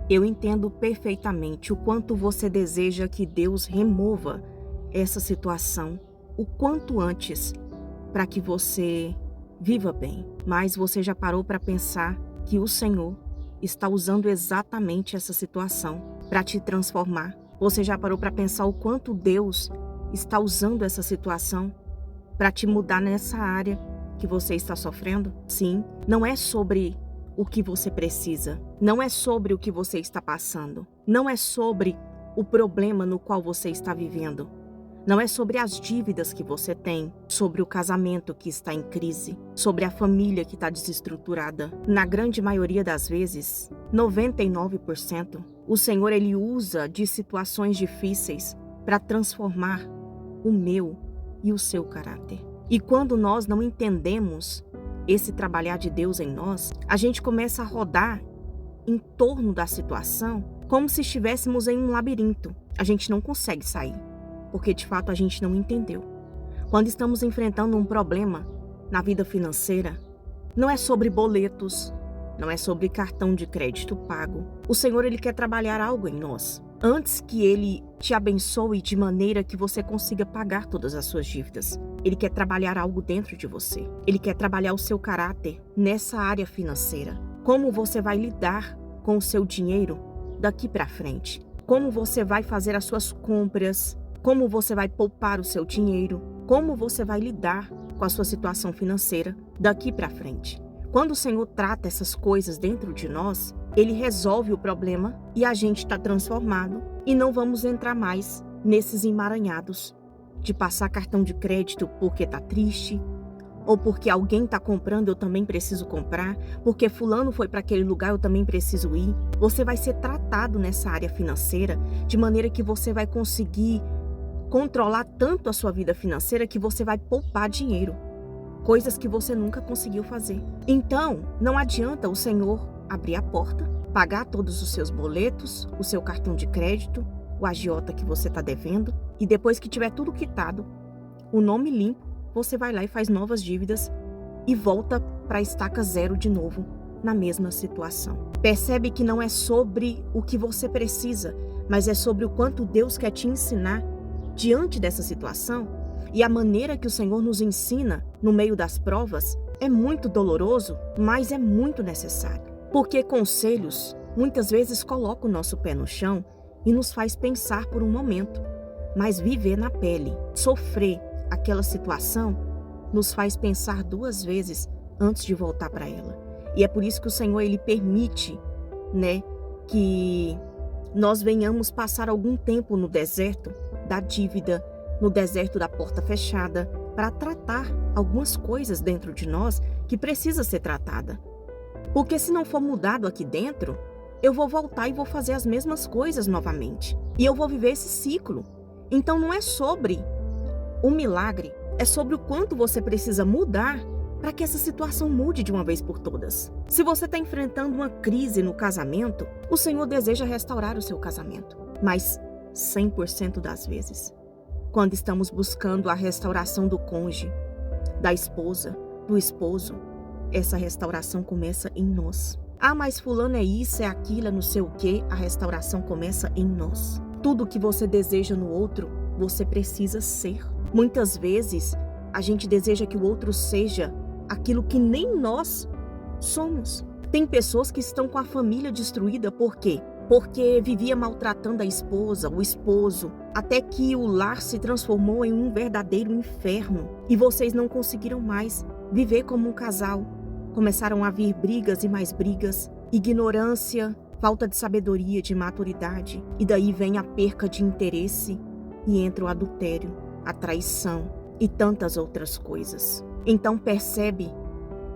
Eu entendo perfeitamente o quanto você deseja que Deus remova essa situação o quanto antes para que você viva bem. Mas você já parou para pensar que o Senhor está usando exatamente essa situação para te transformar? Você já parou para pensar o quanto Deus está usando essa situação para te mudar nessa área que você está sofrendo? Sim, não é sobre o que você precisa, não é sobre o que você está passando, não é sobre o problema no qual você está vivendo, não é sobre as dívidas que você tem, sobre o casamento que está em crise, sobre a família que está desestruturada. Na grande maioria das vezes, 99%, o Senhor ele usa de situações difíceis para transformar o meu e o seu caráter. E quando nós não entendemos esse trabalhar de Deus em nós, a gente começa a rodar em torno da situação como se estivéssemos em um labirinto. A gente não consegue sair, porque de fato a gente não entendeu. Quando estamos enfrentando um problema na vida financeira, não é sobre boletos, não é sobre cartão de crédito pago. O Senhor ele quer trabalhar algo em nós. Antes que Ele te abençoe de maneira que você consiga pagar todas as suas dívidas, Ele quer trabalhar algo dentro de você. Ele quer trabalhar o seu caráter nessa área financeira. Como você vai lidar com o seu dinheiro daqui para frente? Como você vai fazer as suas compras? Como você vai poupar o seu dinheiro? Como você vai lidar com a sua situação financeira daqui para frente? Quando o Senhor trata essas coisas dentro de nós, Ele resolve o problema e a gente está transformado e não vamos entrar mais nesses emaranhados de passar cartão de crédito porque está triste, ou porque alguém está comprando, eu também preciso comprar, porque fulano foi para aquele lugar, eu também preciso ir. Você vai ser tratado nessa área financeira de maneira que você vai conseguir controlar tanto a sua vida financeira que você vai poupar dinheiro. Coisas que você nunca conseguiu fazer. Então, não adianta o Senhor abrir a porta, pagar todos os seus boletos, o seu cartão de crédito, o agiota que você está devendo, e depois que tiver tudo quitado, o nome limpo, você vai lá e faz novas dívidas e volta para a estaca zero de novo, na mesma situação. Percebe que não é sobre o que você precisa, mas é sobre o quanto Deus quer te ensinar diante dessa situação. E a maneira que o Senhor nos ensina no meio das provas é muito doloroso, mas é muito necessário. Porque conselhos muitas vezes colocam o nosso pé no chão e nos faz pensar por um momento. Mas viver na pele, sofrer aquela situação, nos faz pensar duas vezes antes de voltar para ela. E é por isso que o Senhor ele permite, que nós venhamos passar algum tempo no deserto da dívida, no deserto da porta fechada, para tratar algumas coisas dentro de nós que precisa ser tratada. Porque se não for mudado aqui dentro, eu vou voltar e vou fazer as mesmas coisas novamente. E eu vou viver esse ciclo. Então não é sobre o milagre, é sobre o quanto você precisa mudar para que essa situação mude de uma vez por todas. Se você está enfrentando uma crise no casamento, o Senhor deseja restaurar o seu casamento. Mas 100% das vezes, quando estamos buscando a restauração do cônjuge, da esposa, do esposo, essa restauração começa em nós. Ah, mas fulano é isso, é aquilo, é não sei o quê. A restauração começa em nós. Tudo que você deseja no outro, você precisa ser. Muitas vezes, a gente deseja que o outro seja aquilo que nem nós somos. Tem pessoas que estão com a família destruída, por quê? Porque vivia maltratando a esposa, o esposo, até que o lar se transformou em um verdadeiro inferno. E vocês não conseguiram mais viver como um casal. Começaram a vir brigas e mais brigas, ignorância, falta de sabedoria, de maturidade. E daí vem a perca de interesse e entra o adultério, a traição e tantas outras coisas. Então percebe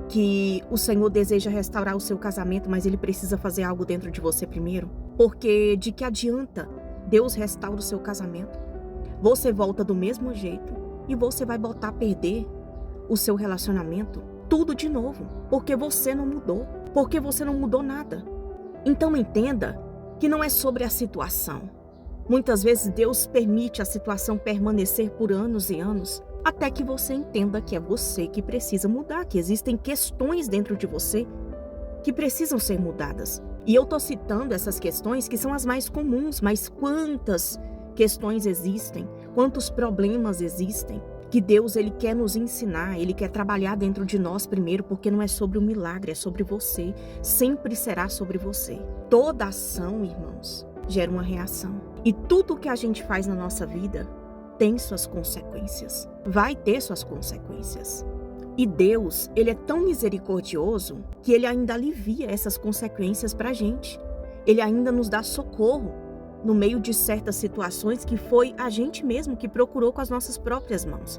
que o Senhor deseja restaurar o seu casamento, mas Ele precisa fazer algo dentro de você primeiro. Porque de que adianta Deus restaura o seu casamento? Você volta do mesmo jeito e você vai botar a perder o seu relacionamento tudo de novo. Porque você não mudou. Porque você não mudou nada. Então entenda que não é sobre a situação. Muitas vezes Deus permite a situação permanecer por anos e anos, até que você entenda que é você que precisa mudar, que existem questões dentro de você que precisam ser mudadas. E eu tô citando essas questões que são as mais comuns, mas quantas questões existem, quantos problemas existem, que Deus ele quer nos ensinar, ele quer trabalhar dentro de nós primeiro, porque não é sobre o milagre, é sobre você, sempre será sobre você. Toda ação, irmãos, gera uma reação. E tudo que a gente faz na nossa vida tem suas consequências, vai ter suas consequências. E Deus, ele é tão misericordioso que ele ainda alivia essas consequências pra gente. Ele ainda nos dá socorro no meio de certas situações que foi a gente mesmo que procurou com as nossas próprias mãos.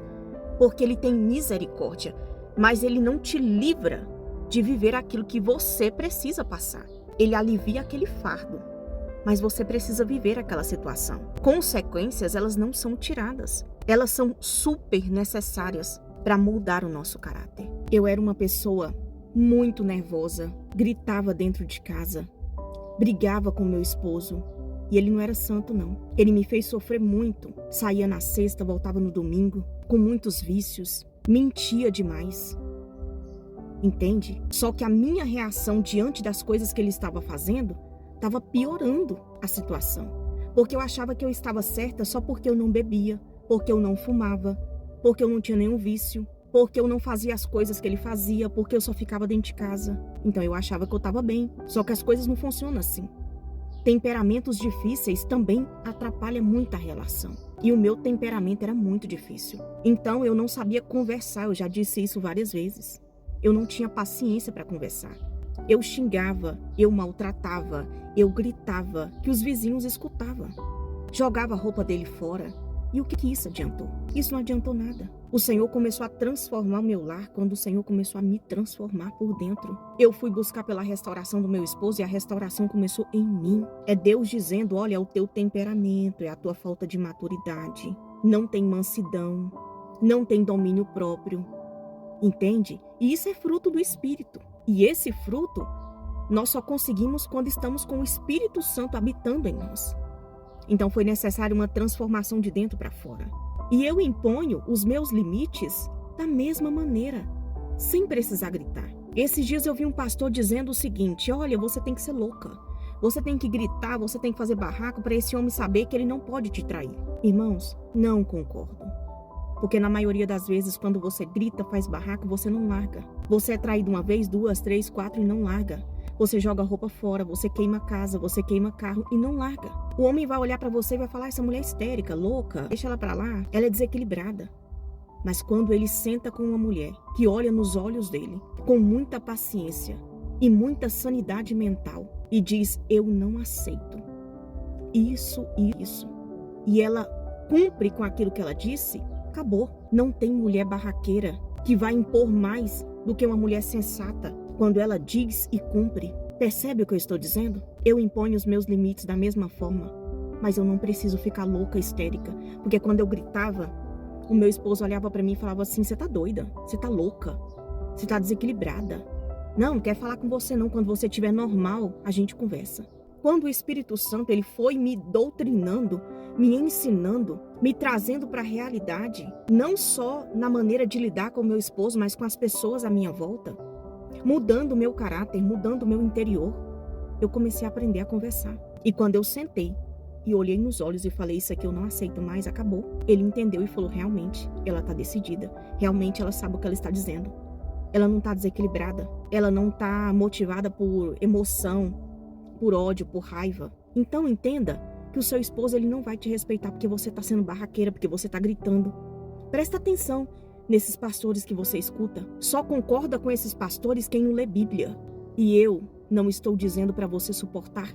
Porque ele tem misericórdia, mas ele não te livra de viver aquilo que você precisa passar. Ele alivia aquele fardo, mas você precisa viver aquela situação. Consequências, elas não são tiradas. Elas são super necessárias para moldar o nosso caráter. Eu era uma pessoa muito nervosa, gritava dentro de casa, brigava com meu esposo. E ele não era santo, não. Ele me fez sofrer muito. Saía na sexta, voltava no domingo, com muitos vícios. Mentia demais. Entende? Só que a minha reação diante das coisas que ele estava fazendo estava piorando a situação. Porque eu achava que eu estava certa só porque eu não bebia, porque eu não fumava, porque eu não tinha nenhum vício, porque eu não fazia as coisas que ele fazia, porque eu só ficava dentro de casa. Então eu achava que eu estava bem. Só que as coisas não funcionam assim. Temperamentos difíceis também atrapalham muito a relação. E o meu temperamento era muito difícil. Então eu não sabia conversar, eu já disse isso várias vezes. Eu não tinha paciência para conversar. Eu xingava, eu maltratava, eu gritava, que os vizinhos escutavam. Jogava a roupa dele fora. E o que isso adiantou? Isso não adiantou nada. O Senhor começou a transformar o meu lar quando o Senhor começou a me transformar por dentro. Eu fui buscar pela restauração do meu esposo e a restauração começou em mim. É Deus dizendo, olha, é o teu temperamento, é a tua falta de maturidade. Não tem mansidão, não tem domínio próprio. Entende? E isso é fruto do Espírito. E esse fruto nós só conseguimos quando estamos com o Espírito Santo habitando em nós. Então foi necessária uma transformação de dentro para fora. E eu imponho os meus limites da mesma maneira, sem precisar gritar. Esses dias eu vi um pastor dizendo o seguinte, olha, você tem que ser louca. Você tem que gritar, você tem que fazer barraco para esse homem saber que ele não pode te trair. Irmãos, não concordo. Porque na maioria das vezes, quando você grita, faz barraco, você não larga. Você é traído uma vez, duas, três, quatro e não larga. Você joga a roupa fora, você queima a casa, você queima carro e não larga. O homem vai olhar pra você e vai falar, essa mulher é histérica, louca, deixa ela pra lá, ela é desequilibrada. Mas quando ele senta com uma mulher que olha nos olhos dele, com muita paciência e muita sanidade mental, e diz, eu não aceito isso e isso, e ela cumpre com aquilo que ela disse, acabou. Não tem mulher barraqueira que vai impor mais do que uma mulher sensata, quando ela diz e cumpre. Percebe o que eu estou dizendo? Eu imponho os meus limites da mesma forma, mas eu não preciso ficar louca, histérica, porque quando eu gritava, o meu esposo olhava para mim e falava assim, você tá doida, você tá louca, você tá desequilibrada. Não quer falar com você não, quando você estiver normal, a gente conversa. Quando o Espírito Santo ele foi me doutrinando, me ensinando, me trazendo para a realidade, não só na maneira de lidar com o meu esposo, mas com as pessoas à minha volta, mudando o meu caráter, mudando o meu interior, eu comecei a aprender a conversar. E quando eu sentei e olhei nos olhos e falei, isso aqui eu não aceito mais, acabou. Ele entendeu e falou, realmente, ela está decidida. Realmente ela sabe o que ela está dizendo. Ela não está desequilibrada. Ela não está motivada por emoção, por ódio, por raiva. Então entenda que o seu esposo ele não vai te respeitar porque você está sendo barraqueira, porque você está gritando. Presta atenção nesses pastores que você escuta. Só concorda com esses pastores quem não lê Bíblia. E eu não estou dizendo para você suportar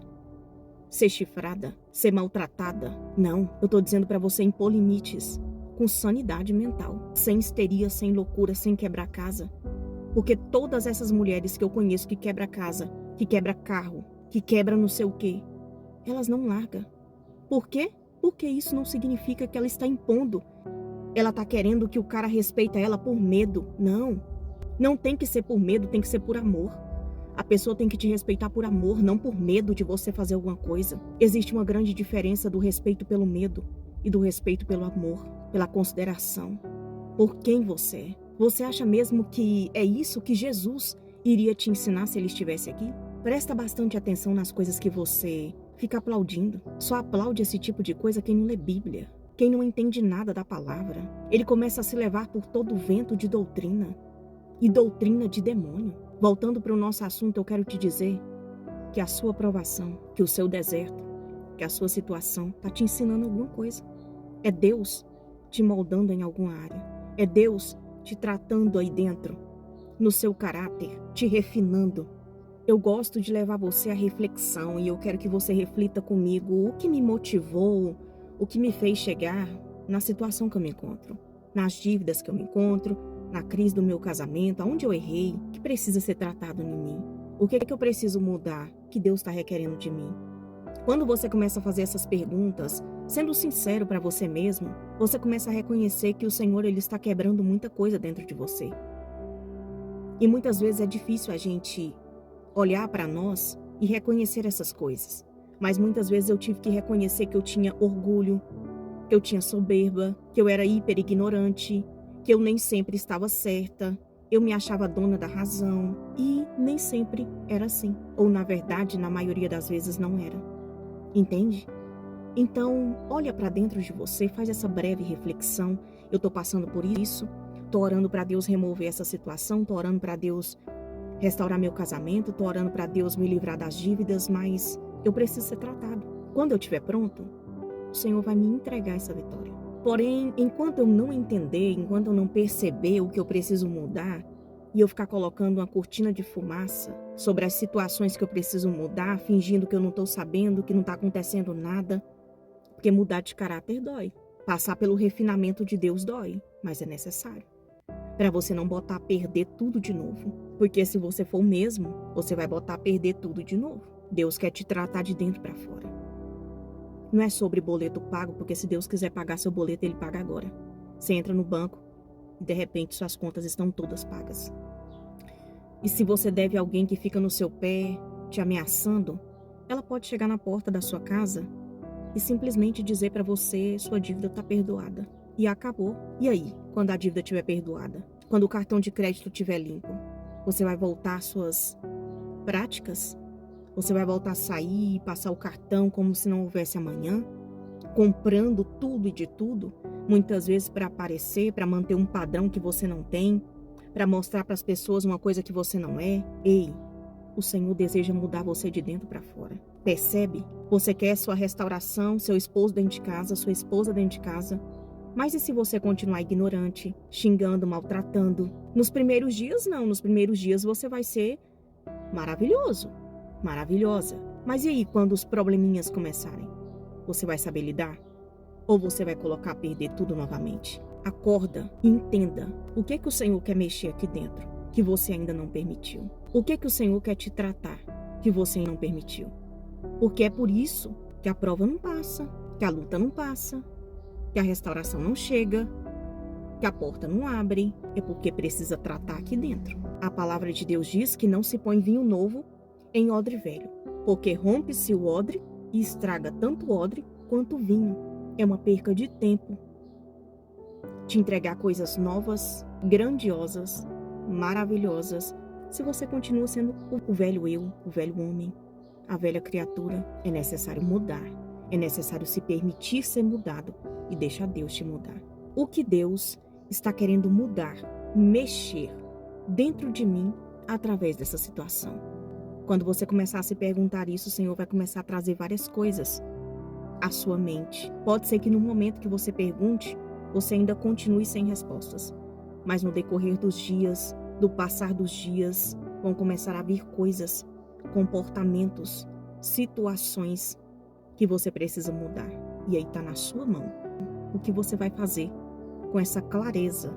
ser chifrada, ser maltratada. Não, eu estou dizendo para você impor limites com sanidade mental, sem histeria, sem loucura, sem quebrar casa. Porque todas essas mulheres que eu conheço que quebra casa, que quebra carro, que quebra não sei o quê, elas não largam. Por quê? Porque isso não significa que ela está impondo. Ela está querendo que o cara respeite ela por medo. Não. Não tem que ser por medo, tem que ser por amor. A pessoa tem que te respeitar por amor, não por medo de você fazer alguma coisa. Existe uma grande diferença do respeito pelo medo e do respeito pelo amor, pela consideração, por quem você é. Você acha mesmo que é isso que Jesus iria te ensinar se ele estivesse aqui? Presta bastante atenção nas coisas que você fica aplaudindo. Só aplaude esse tipo de coisa quem não lê Bíblia, quem não entende nada da palavra. Ele começa a se levar por todo o vento de doutrina e doutrina de demônio. Voltando para o nosso assunto, eu quero te dizer que a sua provação, que o seu deserto, que a sua situação está te ensinando alguma coisa. É Deus te moldando em alguma área. É Deus te tratando aí dentro, no seu caráter, te refinando. Eu gosto de levar você à reflexão e eu quero que você reflita comigo o que me motivou, o que me fez chegar na situação que eu me encontro, nas dívidas que eu me encontro, na crise do meu casamento, aonde eu errei, o que precisa ser tratado em mim, o que é que eu preciso mudar, que Deus está requerendo de mim. Quando você começa a fazer essas perguntas, sendo sincero para você mesmo, você começa a reconhecer que o Senhor ele está quebrando muita coisa dentro de você. E muitas vezes é difícil a gente olhar para nós e reconhecer essas coisas. Mas muitas vezes eu tive que reconhecer que eu tinha orgulho, que eu tinha soberba, que eu era hiper ignorante, que eu nem sempre estava certa, eu me achava dona da razão e nem sempre era assim. Ou na verdade, na maioria das vezes não era. Entende? Então, olha para dentro de você, faz essa breve reflexão. Eu estou passando por isso, estou orando para Deus remover essa situação, estou orando para Deus restaurar meu casamento, estou orando para Deus me livrar das dívidas, mas eu preciso ser tratado. Quando eu estiver pronto, o Senhor vai me entregar essa vitória. Porém, enquanto eu não entender, enquanto eu não perceber o que eu preciso mudar, e eu ficar colocando uma cortina de fumaça sobre as situações que eu preciso mudar, fingindo que eu não estou sabendo, que não está acontecendo nada, porque mudar de caráter dói. Passar pelo refinamento de Deus dói, mas é necessário. Para você não botar a perder tudo de novo. Porque se você for o mesmo, você vai botar a perder tudo de novo. Deus quer te tratar de dentro para fora. Não é sobre boleto pago, porque se Deus quiser pagar seu boleto, Ele paga agora. Você entra no banco e de repente suas contas estão todas pagas. E se você deve a alguém que fica no seu pé, te ameaçando, ela pode chegar na porta da sua casa e simplesmente dizer para você, sua dívida está perdoada. E acabou. E aí, quando a dívida estiver perdoada? Quando o cartão de crédito estiver limpo? Você vai voltar às suas práticas? Você vai voltar a sair e passar o cartão como se não houvesse amanhã? Comprando tudo e de tudo? Muitas vezes para aparecer, para manter um padrão que você não tem, para mostrar para as pessoas uma coisa que você não é? Ei, o Senhor deseja mudar você de dentro para fora. Percebe? Você quer sua restauração, seu esposo dentro de casa, sua esposa dentro de casa. Mas e se você continuar ignorante, xingando, maltratando? Nos primeiros dias, não. Nos primeiros dias você vai ser maravilhoso, maravilhosa. Mas e aí, quando os probleminhas começarem? Você vai saber lidar? Ou você vai colocar a perder tudo novamente? Acorda e entenda o que o Senhor quer mexer aqui dentro, que você ainda não permitiu. O que o Senhor quer te tratar, que você não permitiu. Porque é por isso que a prova não passa, que a luta não passa, que a restauração não chega, que a porta não abre, é porque precisa tratar aqui dentro. A palavra de Deus diz que não se põe vinho novo em odre velho, porque rompe-se o odre e estraga tanto o odre quanto o vinho. É uma perca de tempo te entregar coisas novas, grandiosas, maravilhosas, se você continua sendo o velho eu, o velho homem, a velha criatura. É necessário mudar, é necessário se permitir ser mudado e deixar Deus te mudar. O que Deus está querendo mudar, mexer dentro de mim através dessa situação. Quando você começar a se perguntar isso, o Senhor vai começar a trazer várias coisas à sua mente. Pode ser que no momento que você pergunte, você ainda continue sem respostas. Mas no decorrer dos dias, do passar dos dias, vão começar a vir coisas, comportamentos, situações que você precisa mudar. E aí está na sua mão o que você vai fazer com essa clareza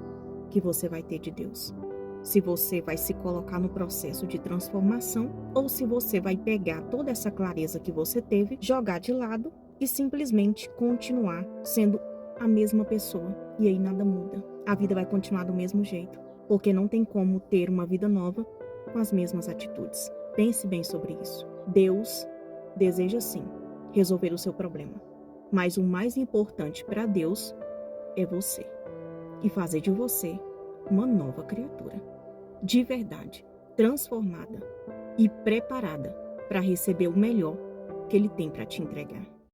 que você vai ter de Deus. Se você vai se colocar no processo de transformação ou se você vai pegar toda essa clareza que você teve, jogar de lado e simplesmente continuar sendo a mesma pessoa. E aí nada muda. A vida vai continuar do mesmo jeito, porque não tem como ter uma vida nova com as mesmas atitudes. Pense bem sobre isso. Deus deseja sim resolver o seu problema, mas o mais importante para Deus é você e fazer de você uma nova criatura, de verdade, transformada, e preparada para receber o melhor que Ele tem para te entregar.